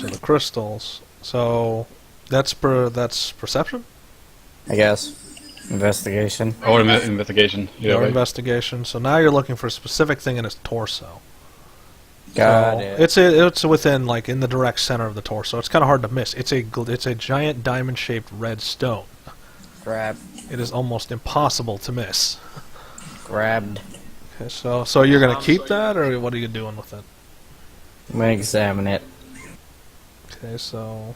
So the crystals. So that's perception? I guess. Investigation. Or investigation. Your investigation. So now you're looking for a specific thing in his torso. Got it. It's within, like, in the direct center of the torso. It's kind of hard to miss. It's a giant diamond-shaped red stone. Grab. It is almost impossible to miss. Grabbed. Okay, so you're gonna keep that, or what are you doing with it? I'm gonna examine it. Okay, so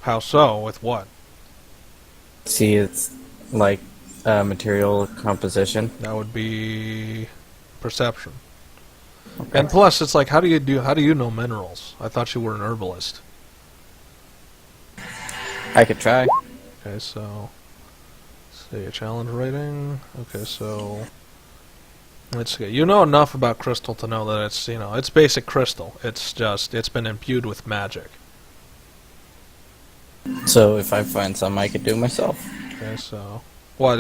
how so? With what? See its like material composition. That would be perception. Okay. And plus, it's like, how do you know minerals? I thought you were an herbalist. I could try. Okay, so say a challenge rating. Okay, so let's see. You know enough about crystal to know that it's, you know, it's basic crystal. It's been imbued with magic. So if I find some, I could do myself. Okay, so what?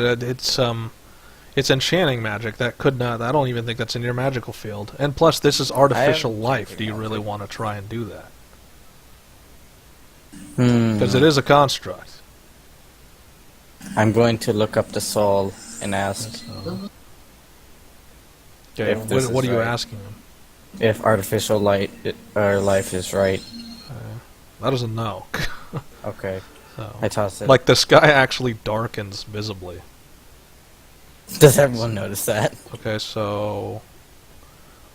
It's enchanting magic. That could not. I don't even think that's in your magical field. And plus, this is artificial life. Do you really want to try and do that? Because it is a construct. I'm going to look up the soul and ask. Okay, If this what is are you right. asking him? If artificial light or life is right. That doesn't know. Okay. So, I toss it. like, the sky actually darkens visibly. Does everyone notice that? Okay, so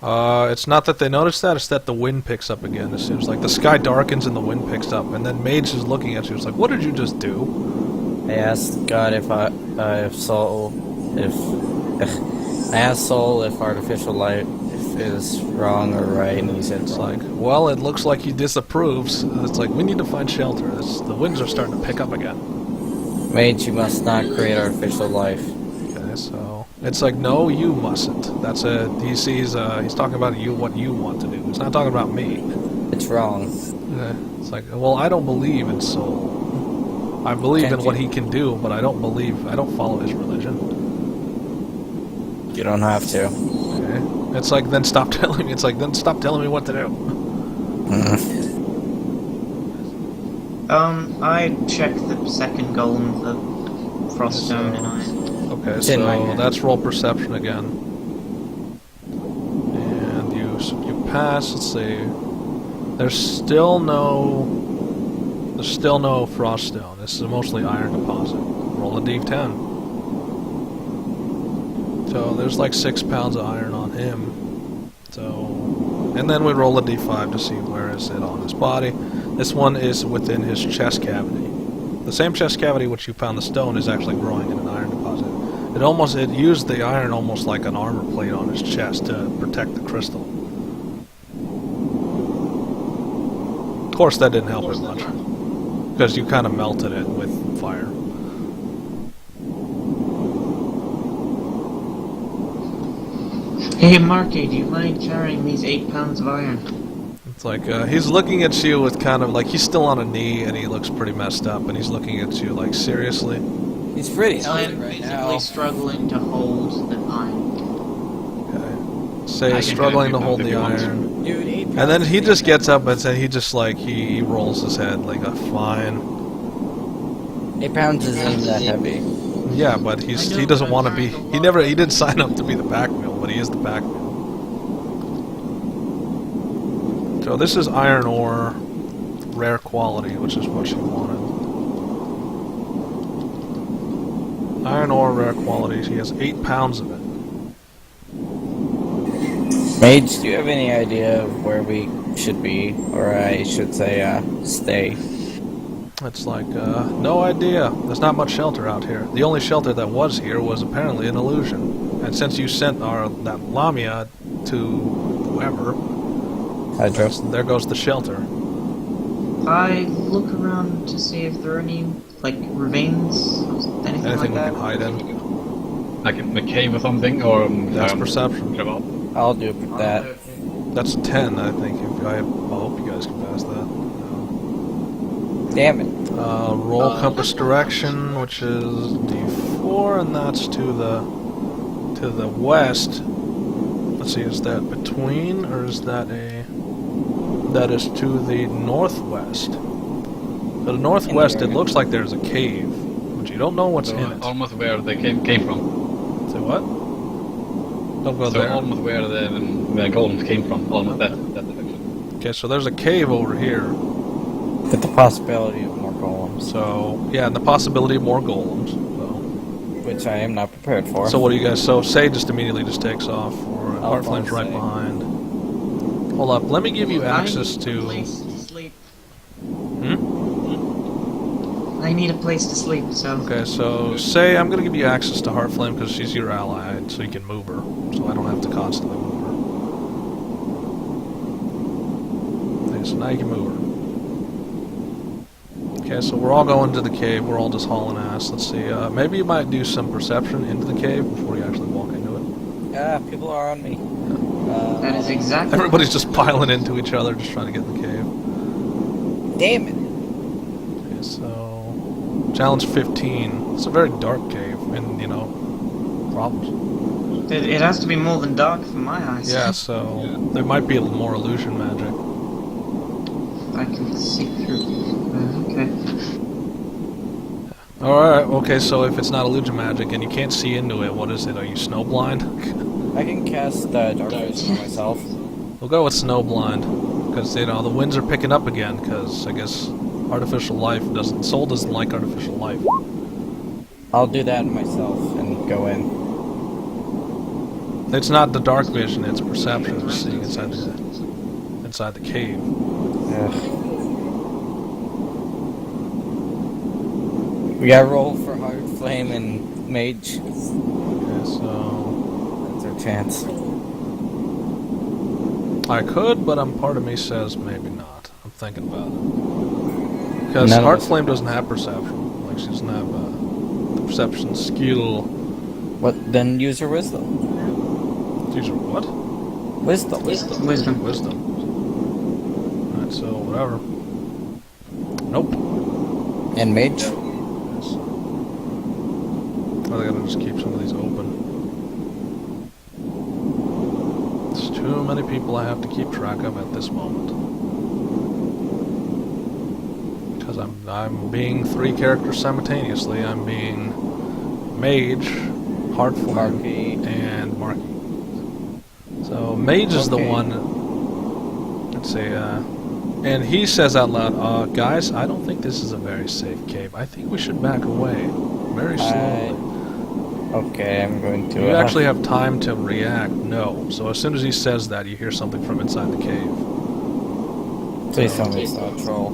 it's not that they notice that; it's that the wind picks up again. It seems like the sky darkens and the wind picks up, and then Mage is looking at you. It's like, what did you just do? I asked God if soul, if I asked Soul if artificial light is wrong or right, and he said It's wrong. like, well, it looks like he disapproves. It's like, we need to find shelter. The winds are starting to pick up again. Mage, you must not create artificial life. Okay, so it's like, no, you mustn't. That's he sees. He's talking about you, what you want to do. He's not talking about me. It's wrong. It's like, well, I don't believe in soul. I believe in what he can do, but I don't follow his religion. You don't have to. Okay. It's like, then stop telling me. It's like, then stop telling me what to do. I checked the second golem for froststone and iron. Okay, It's in my so hand. that's roll perception again. And you pass. Let's see. There's still no froststone. This is mostly iron deposit. Roll a d10. So there's like 6 pounds of iron on him. So, and then we roll a d5 to see where is it on his body. This one is within his chest cavity. The same chest cavity which you found the stone is actually growing in an iron deposit. It used the iron almost like an armor plate on his chest to protect the crystal. Of course, that didn't help it much, because you kind of melted it with fire. Hey Marky, do you mind carrying these 8 pounds of iron? It's like, he's looking at you with kind of like, he's still on a knee and he looks pretty messed up, and he's looking at you like, seriously? He's pretty I healthy am right physically now. struggling to hold the iron. Okay. Say he's struggling to hold the iron. Dude, 8 And then pounds he is just eight gets up and he just like, he rolls his head like a fine. 8 pounds isn't that heavy. Yeah, but he doesn't want to be, he didn't sign up to be the pack mule, but he is the pack mule. So this is iron ore, rare quality, which is what you wanted. Iron ore, rare quality. He has 8 pounds of it. Mage, do you have any idea of where we should be? Or I should say, stay? It's like, no idea. There's not much shelter out here. The only shelter that was here was apparently an illusion. And since you sent that Lamia to whoever, Hydro. there goes the shelter. I look around to see if there are any, like, remains, anything Anything like we that. can hide in. Like in a cave or something, or That's perception. I'll do that. That's 10, I think. I hope you guys can pass that. Damn it. Roll compass direction, which is D4, and that's to the west. Let's see, is that between, or is that a... that is to the northwest. To the northwest, it looks like there's a cave, but you don't know what's So in it. almost where they came from. Say what? Don't go So there. almost where the golems came from. Almost that direction. Okay, so there's a cave over here. With the possibility of more golems, So, yeah, and the possibility of more golems. which I am not prepared for. So what do you guys... So, Say just immediately just takes off, or I'll Heartflame's follow right Say. behind. Hold up, let me give you access I need a to... place to sleep. Hmm? I need a place to sleep, so... Okay, so Say I'm gonna give you access to Heartflame because she's your ally, so you can move her. So I don't have to constantly move her. Okay, so now you can move her. Okay, so we're all going to the cave. We're all just hauling ass. Let's see. Maybe you might do some perception into the cave before you actually walk into it. People are on me. That is exactly... Everybody's just piling into each other, just trying to get in the cave. Damn it! Okay, so challenge 15. It's a very dark cave, and you know, problems. It has to be more than dark for my eyes. Yeah, so there might be a little more illusion magic. I can see through. Okay. Alright, okay, so if it's not illusion magic and you can't see into it, what is it? Are you snowblind? I can cast dark vision for myself. We'll go with snowblind, because, you know, the winds are picking up again, because I guess artificial life doesn't... Soul doesn't like artificial life. I'll do that myself and go in. It's not the dark vision, it's perception, just seeing inside the cave. Ugh. We gotta roll for Hard Flame and Mage. Okay, so... That's our chance. I could, but part of me says maybe not. I'm thinking about it. Because None of us Heartflame doesn't have perception. Like, she doesn't have the perception skill. What? Then use your wisdom. These are what? Wisdom. Wisdom. Wisdom. Alright, so whatever. Nope. And Mage. Yes. I gotta just keep some of these open. There's too many people I have to keep track of at this moment. Because I'm being 3 characters simultaneously. I'm being Mage, Heartflame, Marky. and Marky. So Mage is the Okay. one. Let's see. And he says out loud, "Guys, I don't think this is a very safe cave. I think we should back away, very slowly." Okay, I'm going to... You actually have time to react. No. So as soon as he says that, you hear something from inside the cave. Please tell me it's not a troll.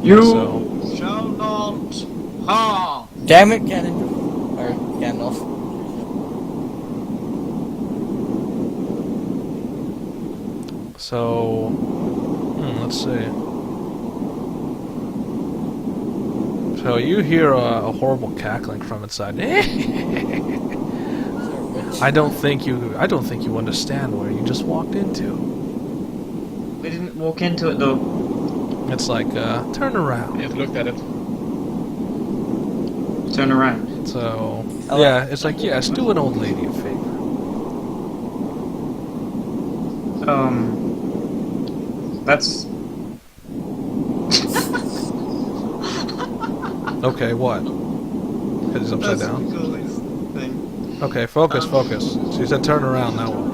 You So- shall not harm. Damn it, Ganon. Or Gandalf. So, let's see. So you hear a horrible cackling from inside. I don't think you understand where you just walked into. We didn't walk into it though. It's like, turn around. I just looked at it. Turn around. So, yeah, it's like, yes, do an old lady a favor. That's... Okay, what? Because he's upside That's down? the coolest thing. Okay, focus. So you said turn around, now what?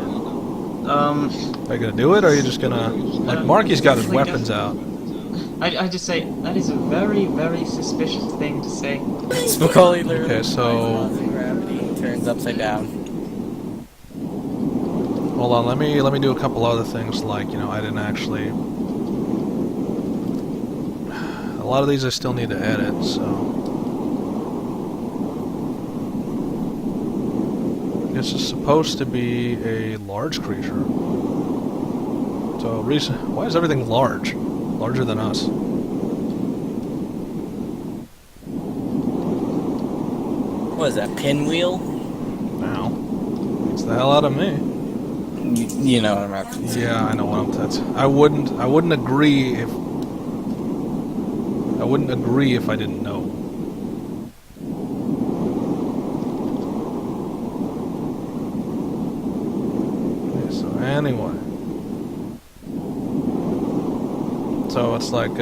Are you gonna do it, or are you just gonna... Like, Marky's got his weapons out. I just say, that is a very, very suspicious thing to say. Spicoli literally Okay, so- defies laws of gravity, turns upside down. Hold on, let me do a couple other things, like, you know, I didn't actually... A lot of these I still need to edit, so... This is supposed to be a large creature. So, why is everything large? Larger than us. What is that, pinwheel? Now. Beats the hell out of me. You know what I'm referencing. Yeah, I know what I'm... I wouldn't agree if... I wouldn't agree if I didn't know. Okay, so anyway. So it's like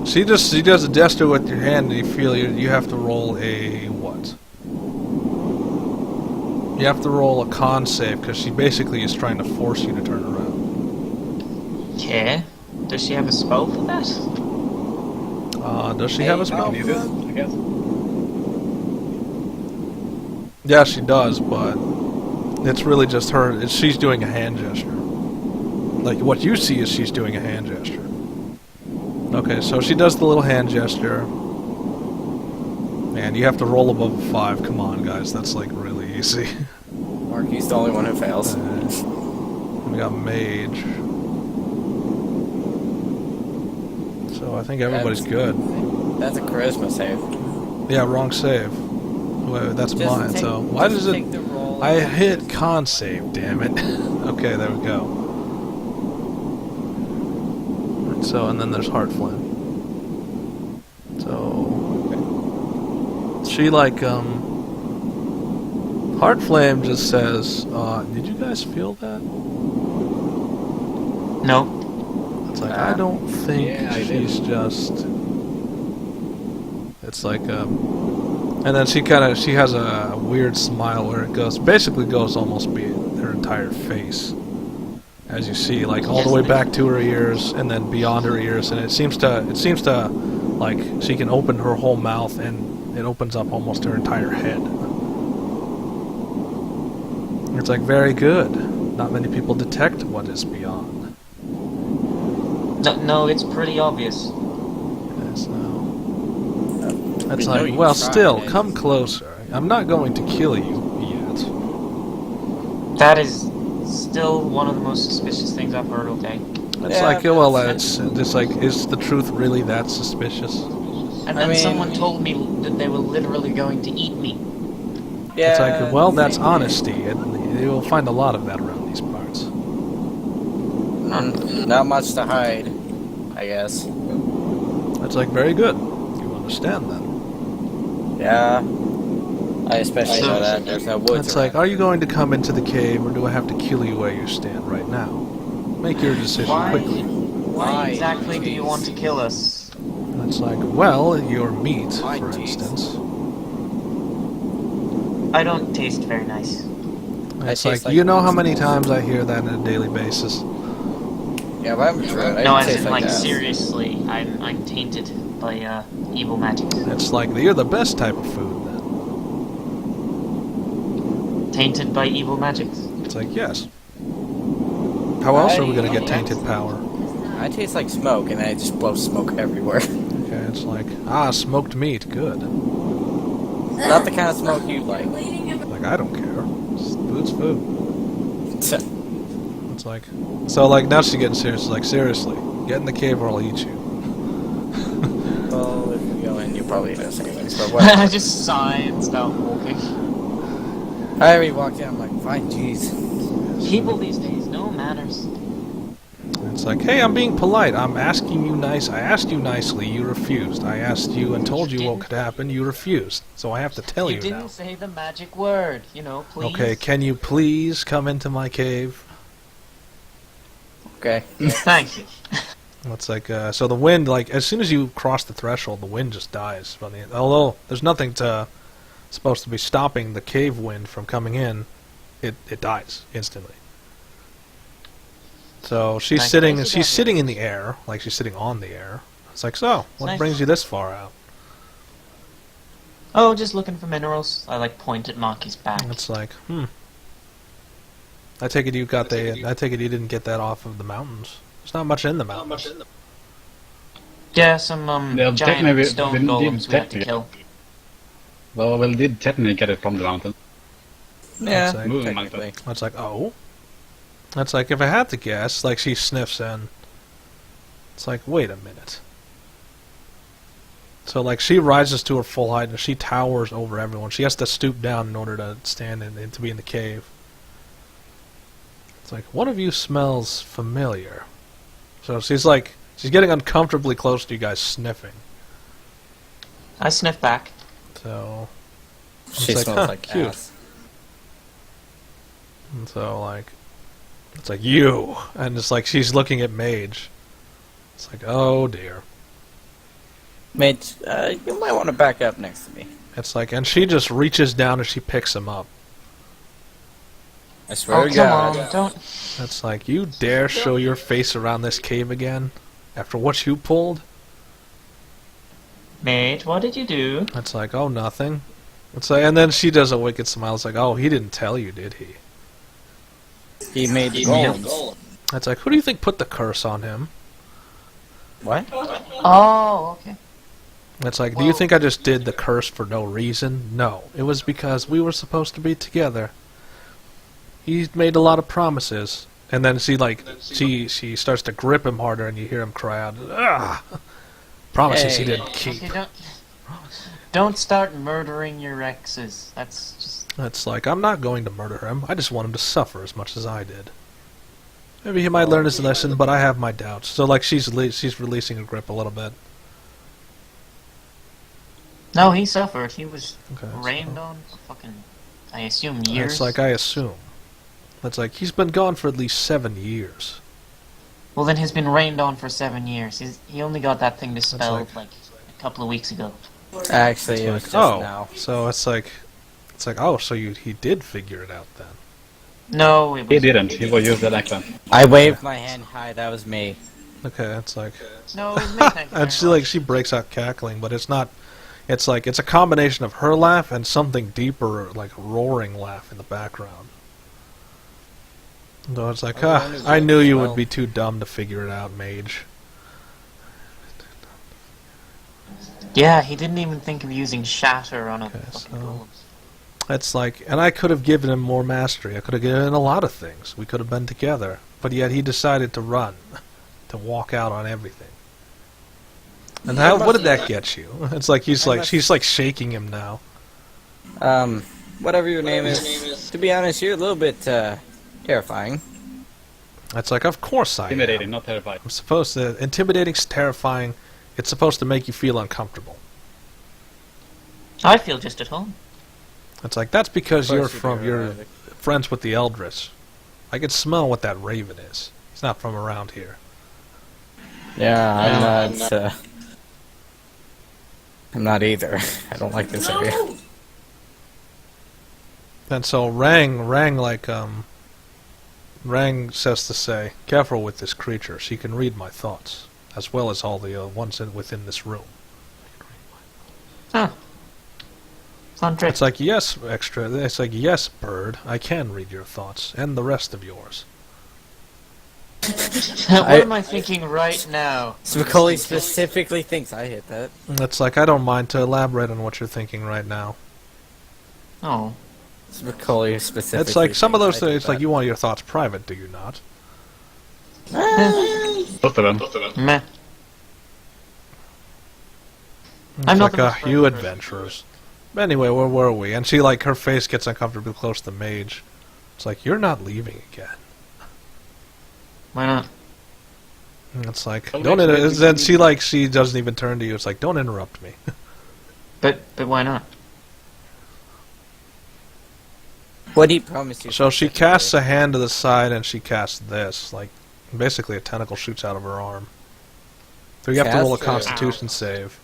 she does a gesture with your hand, and you feel you have to roll a what? You have to roll a con save because she basically is trying to force you to turn around. Okay. Does she have a spell for that? Does she have a spell for Use it, that? I guess. Yeah, she does, but it's really just her. She's doing a hand gesture. Like, what you see is she's doing a hand gesture. Okay, so she does the little hand gesture. And you have to roll above a 5. Come on, guys, that's like really easy. Mark, he's the only one who fails. We got mage. So I think everybody's good. That's a charisma save. Yeah, wrong save. Wait, that's Just mine, take- so why just does take it... the roll I and- hit con save, damn it. Okay, there we go. So, and then there's Heart Flame. So... She like, Heart Flame just says, did you guys feel that? No. It's like, I don't think Yeah, I did. she's just... It's like, and then she has a weird smile where it basically goes almost be her entire face. As you see, like all the way back to her ears and then beyond her ears, and it seems to, like, she can open her whole mouth and it opens up almost her entire head. It's like, very good. Not many people detect what is beyond. No, it's pretty obvious. Okay, so... That's We know like, you well, tried still, it. come closer. I'm not going to kill you yet. That is still one of the most suspicious things I've heard, okay? It's Yeah, like, well, that's- it's just like, is the truth really that suspicious? And I then mean- someone told me that they were literally going to eat me. Yeah, It's like, well, that's same honesty, and you will find a lot of that around these parts. here. Not much to hide, I guess. It's like, very good. You understand then. Yeah. I especially So- know that there's no woods It's like, around. are you going to come into the cave, or do I have to kill you where you stand right now? Make your decision quickly. Why exactly do you want to kill us? And it's like, well, your meat, Why, for jeez. instance. I don't taste very nice. It's taste like, like you know how vegetables. many times I hear that on a daily basis? Yeah, but I'm true. No, as in, taste like, that. seriously, I'm tainted by, evil magic. It's like, you're the best type of food then. Tainted by evil magic? It's like, yes. How else are we gonna get I- tainted power? I taste like smoke, and I just blow smoke everywhere. Okay, it's like, smoked meat, good. Not the kind of smoke you like. Like, I don't care. Food's food. It's like, so like, now she's getting serious. It's like, seriously, get in the cave or I'll eat you. Well, if you go in, you probably don't say anything, but I whatever. just sigh and start walking. I already walked in, I'm like, fine, jeez. People these days, no manners. It's like, hey, I'm being polite. I'm asking you nice. I asked you nicely. You refused. I asked you and told you what could happen. You refused. So I have to tell You you didn't now. say the magic word, you know, please. Okay, can you please come into my cave? Okay. Thank you. It's like, so the wind, like, as soon as you cross the threshold, the wind just dies. From the, although there's nothing supposed to be stopping the cave wind from coming in, it dies instantly. So she's Nice. sitting, Nice. she's sitting in the air, like she's sitting on the air. It's like, so, what Nice. brings you this far out? Oh, just looking for minerals. I, like, point at Marky's back. It's like, I take it you got I take it you didn't get that off of the mountains. There's not much in the mountains. Yeah, some, Yeah, giant technically, stone we didn't golems we have to technically- kill. Well, we did technically get it from the mountain. Yeah, like- Moving technically. It's like, oh. That's like, if I had to guess, like she sniffs in. It's like, wait a minute. So like she rises to her full height and she towers over everyone. She has to stoop down in order to stand in to be in the cave. It's like, one of you smells familiar. So she's like, she's getting uncomfortably close to you guys sniffing. I sniff back. So She it's like, smells huh, like cute. ass. And so like, it's like, you, and it's like she's looking at Mage. It's like, oh dear. Mage, you might want to back up next to me. It's like, and she just reaches down and she picks him up. I swear Oh, to come God. on, don't. It's like, you dare show your face around this cave again? After what you pulled? Mate, what did you do? It's like, oh, nothing. It's like, and then she does a wicked smile. It's like, oh, he didn't tell you, did he? He made the golems. It's like, who do you think put the curse on him? What? Oh, okay. It's like, do you think I just did the curse for no reason? No. It was because we were supposed to be together. He made a lot of promises. And then she starts to grip him harder and you hear him cry out, ah! Promises he Hey. didn't keep. Okay, don't start murdering your exes. That's just... It's like, I'm not going to murder him. I just want him to suffer as much as I did. Maybe he might learn his lesson, but I have my doubts. So, like, she's releasing her grip a little bit. No, he suffered. He was Okay, rained so- on for fucking, I assume, years. It's like, I assume. It's like, he's been gone for at least 7 years. Well, then he's been rained on for 7 years. He only got that thing dispelled, like, a couple of weeks ago. Actually, it was Like, just oh, now. so it's like, oh, so he did figure it out then. No, it was... He didn't. He was used that accent. I waved my hand high. That was me. Okay, it's like, No, it was me, thank you and very she breaks out cackling, but it's not. It's like, it's a combination of her laugh and something deeper, like roaring laugh in the background. So it's like, I knew you would be too dumb to figure it out, mage. Yeah, he didn't even think of using shatter on a Okay, fucking so- golem. It's like, and I could have given him more mastery. I could have given him a lot of things. We could have been together. But yet he decided to run, to walk out on everything. And what did that get you? It's like she's like shaking him now. Whatever your name is. To be honest, you're a little bit terrifying. It's like, of course I am. Intimidating, not terrified. I'm supposed to, intimidating's terrifying. It's supposed to make you feel uncomfortable. I feel just at home. It's like, that's because Of you're course you from, do, you're Isaac. friends with the Eldris. I can smell what that raven is. He's not from around here. Yeah, I'm not either. I don't like this area. And so Rang says to say, careful with this creature. She can read my thoughts, as well as all the ones within this room. Huh. Fun trick. It's like, yes, extra. It's like, yes, bird, I can read your thoughts, and the rest of yours. What am I thinking right now? So Macaulay specifically thinks I hit that. It's like, I don't mind to elaborate on what you're thinking right now. Oh. So Macaulay specifically. It's like, some of those thinks I things, did it's like, you want your thoughts private, do you not? Both of them. Meh. It's I'm not like, the most you private person. adventurers. Anyway, where were we? And she, like, her face gets uncomfortably close to the mage. It's like, you're not leaving again. Why not? And it's like, Don't don't. actually- Then she doesn't even turn to you. It's like, don't interrupt me. But why not? What he promised you. So she casts a hand to the side, and she casts this, like, basically a tentacle shoots out of her arm. So you have to roll a Cast or- Constitution save.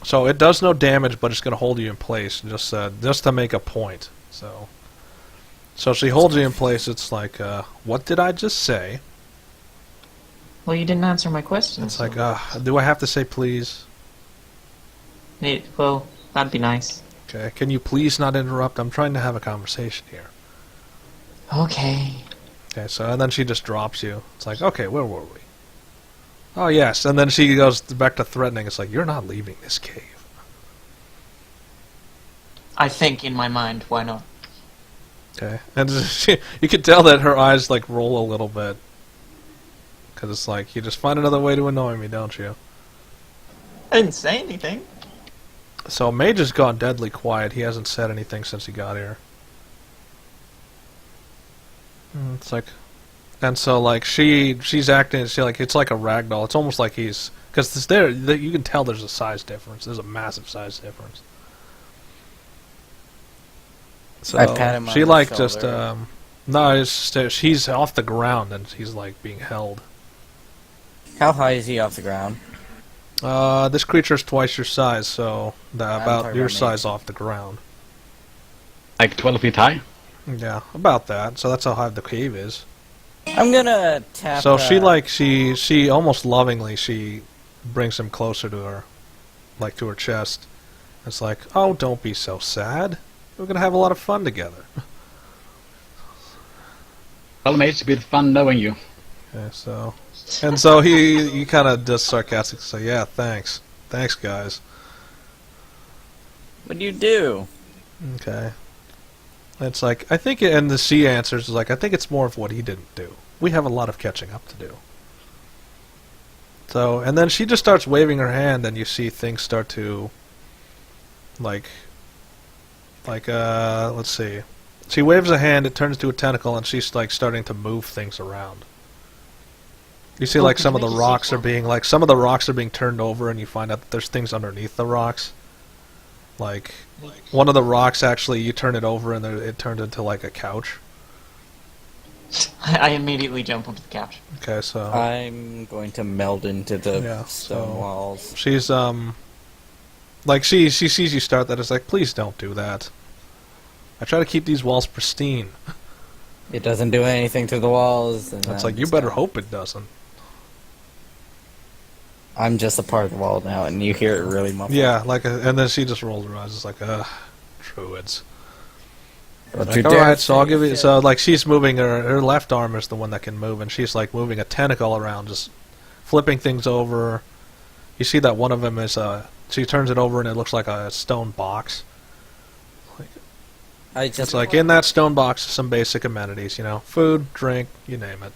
So it does no damage, but it's going to hold you in place, just to make a point. So she holds you in place. It's like, what did I just say? Well, you didn't answer my question. It's so- like, do I have to say please? Well, that'd be nice. Okay, can you please not interrupt? I'm trying to have a conversation here. Okay. Okay, so, and then she just drops you. It's like, okay, where were we? Oh, yes, and then she goes back to threatening. It's like, you're not leaving this cave. I think in my mind, why not? Okay, and you can tell that her eyes, like, roll a little bit. Because it's like, you just find another way to annoy me, don't you? I didn't say anything. So, Mage has gone deadly quiet. He hasn't said anything since he got here. It's like... And so, like, she's acting, it's like a ragdoll. It's almost like he's... Because you can tell there's a size difference. There's a massive size difference. So I pat him on she, the like, just, shoulder. No, he's off the ground and he's like being held. How high is he off the ground? This creature's twice your size, so about talking your about me. size off the ground. Like 12 feet high? Yeah, about that. So that's how high the cave is. I'm gonna tap. So she almost lovingly she brings him closer to her, like to her chest. It's like, oh, don't be so sad. We're gonna have a lot of fun together. Well, mate, it's been fun knowing you. Okay, so he kind of does sarcastically say, yeah, thanks, guys. What do you do? Okay. It's like, I think, and the she answers is like, I think it's more of what he didn't do. We have a lot of catching up to do. So, and then she just starts waving her hand, and you see things start to, let's see. She waves a hand, it turns to a tentacle, and she's like starting to move things around. You see, like some of the rocks are being turned over, and you find out that there's things underneath the rocks. Like one of the rocks, actually, you turn it over, and it turned into like a couch. I immediately jump onto the couch. Okay, so I'm going to meld into the stone so walls. she's like she sees you start that. It's like, please don't do that. I try to keep these walls pristine. It doesn't do anything to the walls. And It's then like, you better hope it doesn't. I'm just a part of the wall now, and you hear it really muffled. Yeah, and then she just rolls her eyes. It's like, druids. But Like, alright, so I'll give you. So, like, she's moving her left arm is the one that can move, and she's like moving a tentacle around, just flipping things over. You see that one of them is she turns it over, and it looks like a stone box. It's like, in that stone box, some basic amenities, food, drink, you name it.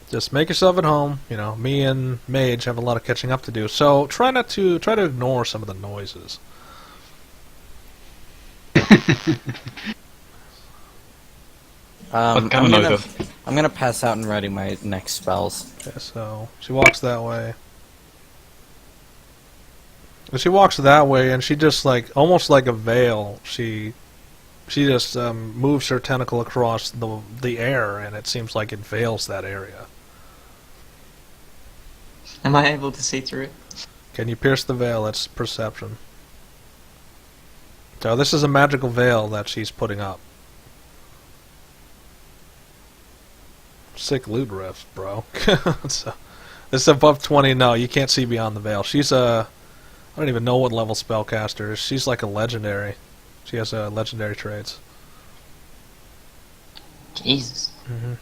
Just make yourself at home. Me and Mage have a lot of catching up to do, so try to ignore some of the noises. What kind of noises? I'm gonna pass out and ready my next spells. Okay, so she walks that way. And she walks that way, and she just almost like a veil. She just moves her tentacle across the air, and it seems like it veils that area. Am I able to see through it? Can you pierce the veil? That's perception. So this is a magical veil that she's putting up. Sick loot riff, bro. So, this is above 20. No, you can't see beyond the veil. She's I don't even know what level spellcaster is. She's like a legendary. She has legendary traits. Jesus. Mm-hmm.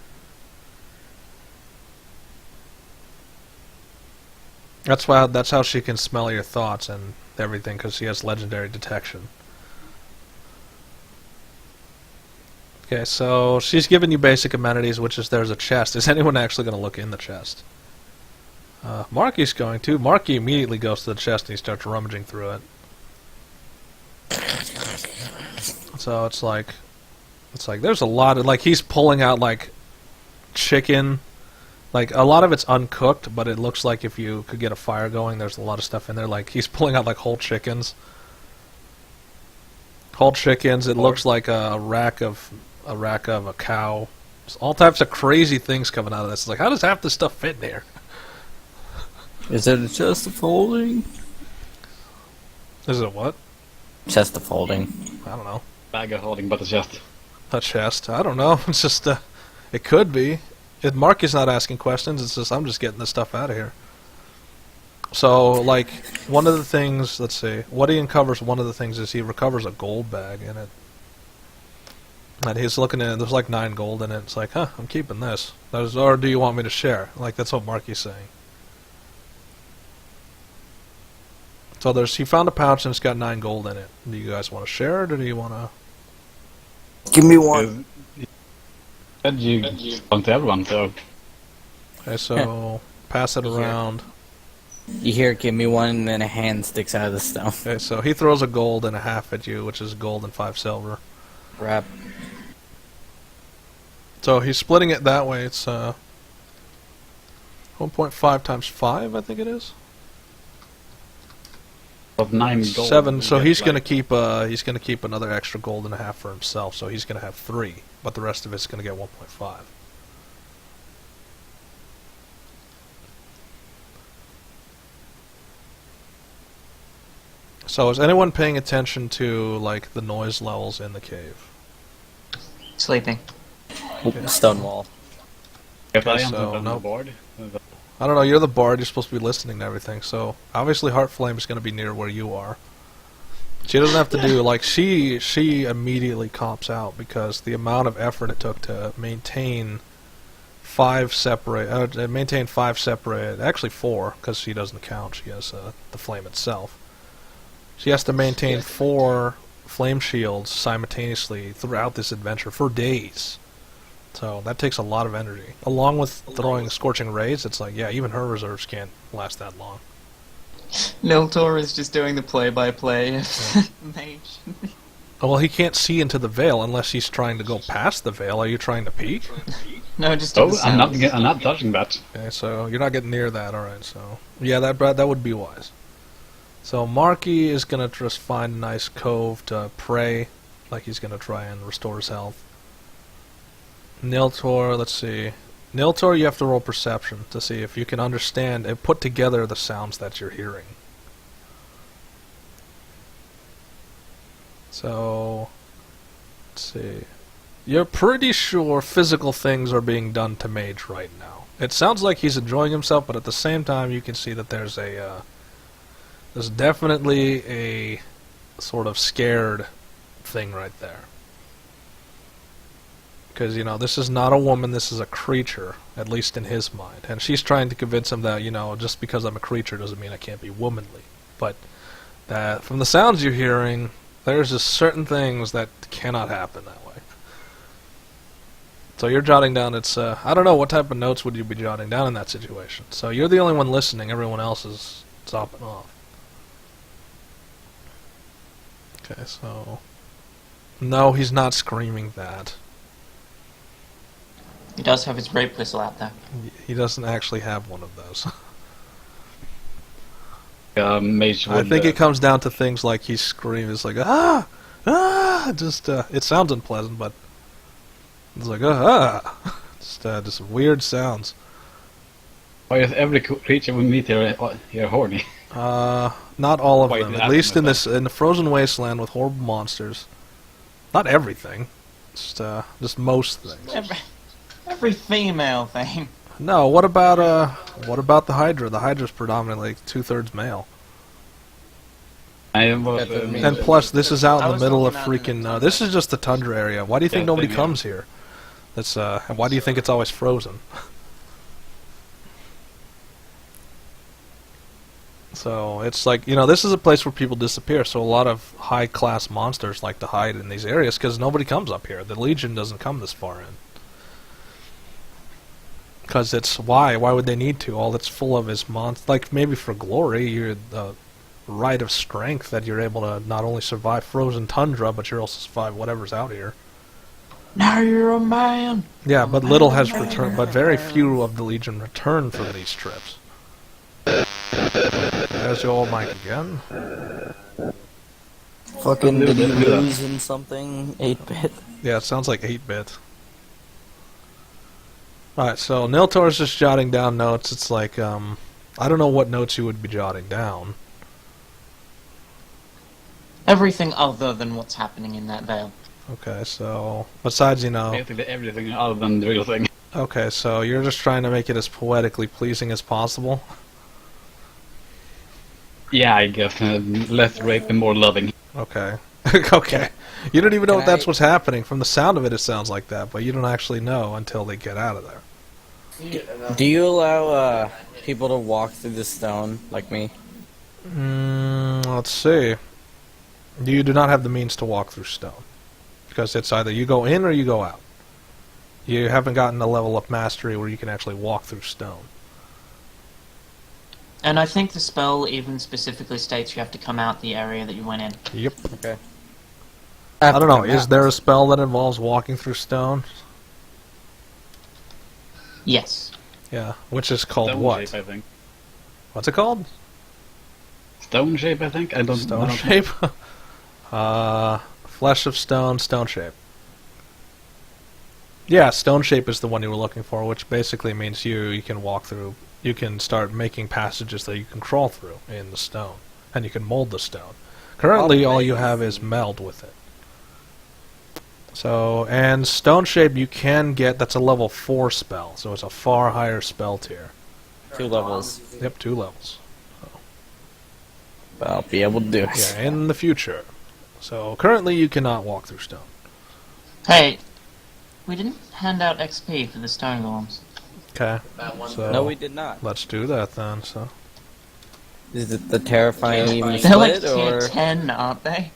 That's how she can smell your thoughts and everything, because she has legendary detection. Okay, so she's giving you basic amenities, which is there's a chest. Is anyone actually going to look in the chest? Marky's going to. Marky immediately goes to the chest and he starts rummaging through it. So it's like there's a lot of, he's pulling out chicken. A lot of it's uncooked, but it looks like if you could get a fire going, there's a lot of stuff in there. He's pulling out whole chickens. Whole chickens. It looks like a rack of a cow. There's all types of crazy things coming out of this. It's like, how does half this stuff fit in here? Is it a chest of folding? Is it what? Chest of folding. I don't know. Bag of holding, but it's just... A chest. I don't know. It's just, it could be. Mark is not asking questions. It's just, I'm just getting this stuff out of here. So, one of the things, let's see, what he uncovers, one of the things is he recovers a gold bag in it. And he's looking at it, there's 9 gold in it. It's like, I'm keeping this. Or do you want me to share? That's what Marky's saying. So he found a pouch and it's got 9 gold in it. Do you guys want to share it, or do you want to... Give me one. Said you belong to everyone, so... Okay, so pass it around. You hear, give me one, and then a hand sticks out of the stone. Okay, so he throws a gold and a half at you, which is gold and 5 silver. Grab. So he's splitting it that way. It's 1.5 times 5, I think it is. Of 9 gold. 7. So you he's get, gonna like, keep another extra gold and a half for himself. So he's gonna have 3, but the rest of it's gonna get 1.5. So is anyone paying attention to like the noise levels in the cave? Sleeping. Stone wall. If I Okay, am so, on the nope. board. I don't know, you're the bard, you're supposed to be listening to everything, so obviously Heartflame is going to be near where you are. She doesn't have to do, like, she immediately comps out because the amount of effort it took to maintain 5 separate, actually 4, because she doesn't count, she has the flame itself. She has to maintain 4 flame shields simultaneously throughout this adventure for days. So that takes a lot of energy. Along with throwing scorching rays, it's like, yeah, even her reserves can't last that long. Niltaor is just doing the play-by-play mage. Oh, well, he can't see into the veil unless he's trying to go past the veil. Are you trying to peek? No, just do the I'm sounds. not touching that. Okay, so you're not getting near that, alright, so... Yeah, that would be wise. So Marky is going to just find a nice cove to pray, like he's going to try and restore his health. Niltaor, let's see. Niltaor, you have to roll perception to see if you can understand and put together the sounds that you're hearing. So, let's see. You're pretty sure physical things are being done to Mage right now. It sounds like he's enjoying himself, but at the same time you can see that there's definitely a sort of scared thing right there. Because, you know, this is not a woman, this is a creature, at least in his mind. And she's trying to convince him that, you know, just because I'm a creature doesn't mean I can't be womanly. But that from the sounds you're hearing, there's just certain things that cannot happen that way. So you're jotting down, I don't know, what type of notes would you be jotting down in that situation? So you're the only one listening, everyone else is stopping off. Okay, so... No, he's not screaming that. He does have his rape whistle out there. He doesn't actually have one of those. Mage I would, think it comes down to things like he's screaming. It's like, ah! Ah! Just, it sounds unpleasant, but... It's like, ah! Just weird sounds. Why is every creature we meet here horny? Not all of Why them. did At that least in happen? the frozen wasteland with horrible monsters. Not everything. Just most things. Every female thing. No, what about the Hydra? The Hydra's predominantly 2/3 male. I was, That doesn't mean- And plus, this is out I in the was middle of talking about in the freaking. This is just the tundra area. Why do you think Yeah, nobody same here. comes here? That's and why do you think it's always frozen? So it's like, you know, this is a place where people disappear. So a lot of high-class monsters like to hide in these areas because nobody comes up here. The Legion doesn't come this far in. Because it's why would they need to? All that's full of is like maybe for glory, you're the right of strength that you're able to not only survive frozen tundra, but you're also survive whatever's out here. Now you're a man. Yeah, but little has returned, but very few of the Legion return from these trips. There's your old mic again. Fucking did you lose in something? 8-bit? Yeah, it sounds like 8-bit. Alright, so Niltaor's just jotting down notes. It's like, I don't know what notes you would be jotting down. Everything other than what's happening in that veil. Okay, so, besides, you know... basically everything other than the real thing. Okay, so you're just trying to make it as poetically pleasing as possible? Yeah, I guess. Less rape and more loving. Okay. Okay. You don't even know Can if that's I- what's happening. From the sound of it, it sounds like that, but you don't actually know until they get out of there. Do you allow people to walk through the stone like me? Let's see. You do not have the means to walk through stone. Because it's either you go in or you go out. You haven't gotten a level of mastery where you can actually walk through stone. And I think the spell even specifically states you have to come out the area that you went in. Yep. Okay. I don't know, is there a spell that involves walking through stone? Yes. Yeah, which is called Stone what? shape, I think. What's it called? stone shape, I think. I don't. Stone I don't shape. Flesh of stone. Stone shape. Yeah, stone shape is the one you were looking for, which basically means you can walk through. You can start making passages that you can crawl through in the stone, and you can mold the stone. Currently, all you have is meld with it. So, and stone shape you can get. That's a level 4 spell, so it's a far higher spell tier. 2 levels. Yep, 2 levels. But I'll be able to do it. Yeah, in the future. So currently you cannot walk through stone. Hey, we didn't hand out XP for the stone golems. Okay. So No, we did not. let's do that then. So Is it the terrifying even They're like split, tier or 10, aren't they?